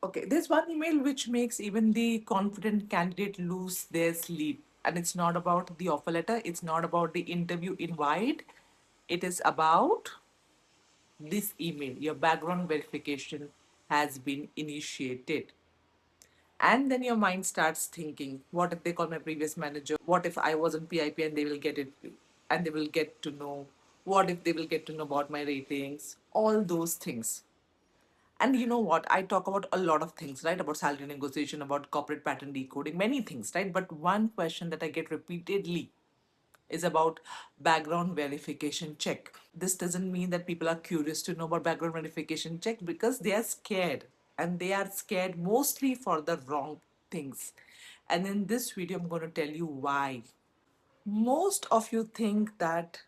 Okay, there's one email which makes even the confident candidate lose their sleep. And it's not about the offer letter, it's not about the interview invite. It is about this email. Your background verification has been initiated. And then your mind starts thinking, what if they call my previous manager? What if I was on PIP and they will get it and they will get to know? What if they will get to know about my ratings? All those things. And you know what? I talk about a lot of things, right? About salary negotiation, about corporate pattern decoding, many things, right? But one question that I get repeatedly is about background verification check. This doesn't mean that people are curious to know about background verification check because they are scared, and they are scared mostly for the wrong things. And in this video, I'm going to tell you why. Most of you think that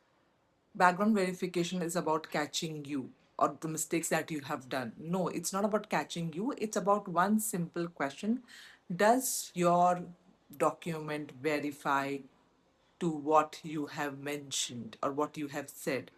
background verification is about catching you or the mistakes that you have done. No, it's not about catching you. It's about one simple question. Does your document verify to what you have mentioned or what you have said?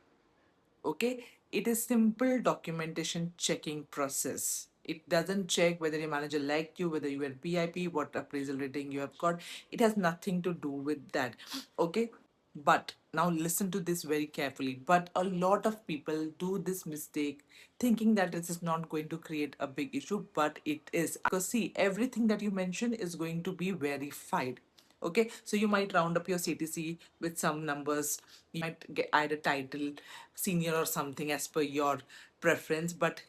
Okay, it is simple documentation checking process. It doesn't check whether your manager liked you, whether you were PIP, what appraisal rating you have got. It has nothing to do with that. Okay, but now listen to this very carefully. But a lot of people do this mistake thinking that this is not going to create a big issue, but it is. Because see, everything that you mention is going to be verified. Okay, so you might round up your CTC with some numbers. You might add a title, senior or something as per your preference, but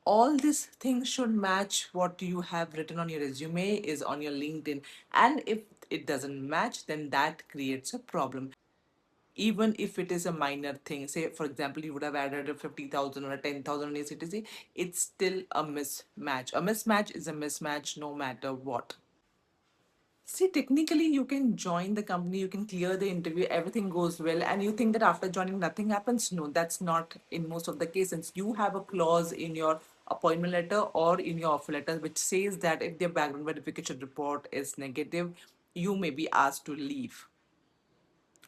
all these things should match what you have written on your resume, is on your LinkedIn. And if it doesn't match, then that creates a problem. Even if it is a minor thing, say for example, you would have added a 50,000 or a 10,000 on your CTC, it's still a mismatch. A mismatch is a mismatch no matter what. See, technically, you can join the company, you can clear the interview, everything goes well, and you think that after joining nothing happens. No, that's not in most of the cases. You have a clause in your appointment letter or in your offer letter which says that if their background verification report is negative, you may be asked to leave.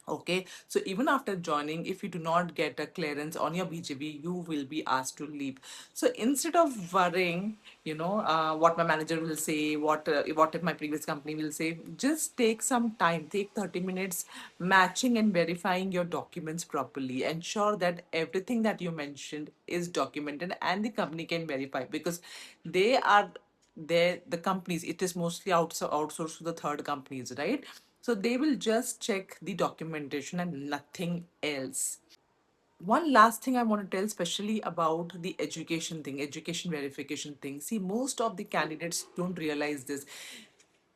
Okay, so even after joining, if you do not get a clearance on your BGV, you will be asked to leave. So instead of worrying, what my manager will say, what if my previous company will say, just take some time, take 30 minutes matching and verifying your documents properly. Ensure that everything that you mentioned is documented and the company can verify, because they are the companies, it is mostly outsourced to the third companies, right? So they will just check the documentation and nothing else. One last thing I want to tell, especially about the education thing, education verification thing. See, most of the candidates don't realize this.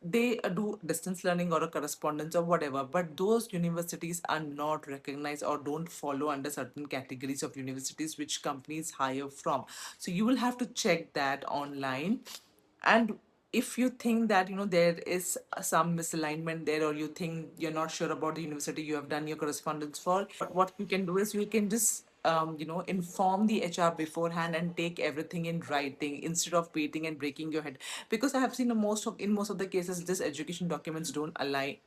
They do distance learning or a correspondence or whatever, but those universities are not recognized or don't follow under certain categories of universities which companies hire from. So you will have to check that online. And if you think that there is some misalignment there, or you think you're not sure about the university you have done your correspondence for, what you can do is you can just inform the HR beforehand and take everything in writing instead of waiting and breaking your head. Because I have seen in most of the cases, these education documents don't align.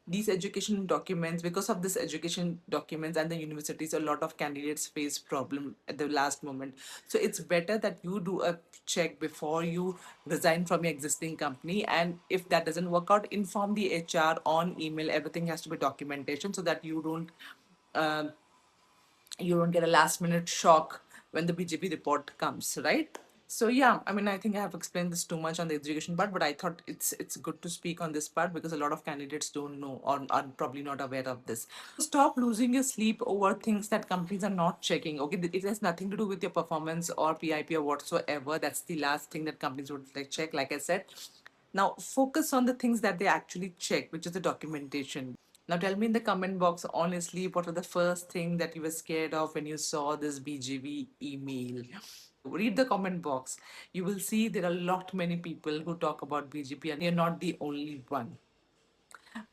These education documents, because of this education documents and the universities, a lot of candidates face problem at the last moment. So it's better that you do a check before you resign from your existing company. And if that doesn't work out, inform the HR on email. Everything has to be documentation so that um, you don't get a last minute shock when the BJP report comes, right? So yeah, I mean, I think I have explained this too much on the education part, but I thought it's good to speak on this part because a lot of candidates don't know or are probably not aware of this. Stop losing your sleep over things that companies are not checking. Okay, it has nothing to do with your performance or PIP or whatsoever. That's the last thing that companies would check, like I said. Now focus on the things that they actually check, which is the documentation. Now tell me in the comment box, honestly, what was the first thing that you were scared of when you saw this BGV email? Read the comment box. You will see there are a lot many people who talk about BGP, and you're not the only one.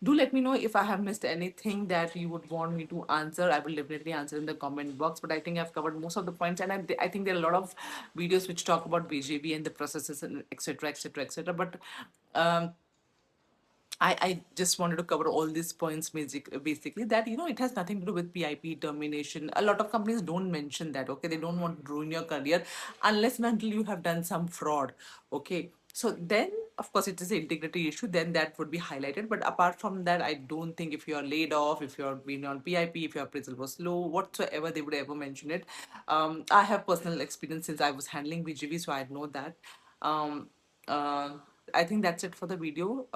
Do let me know if I have missed anything that you would want me to answer. I will definitely answer in the comment box. But I think I've covered most of the points, and I think there are a lot of videos which talk about BGB and the processes and etc. etc. etc. But um, I just wanted to cover all these points basically that it has nothing to do with PIP termination. A lot of companies don't mention that, okay? They don't want to ruin your career unless and until you have done some fraud, okay? So then, of course, it is an integrity issue, then that would be highlighted. But apart from that, I don't think if you're laid off, if you're being on PIP, if your appraisal was low, whatsoever, they would ever mention it. I have personal experience since I was handling BGV, so I know that. Um, uh, I think that's it for the video.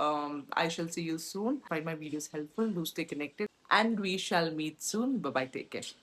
I shall see you soon. Find my videos helpful. Do stay connected. And we shall meet soon. Bye bye. Take care.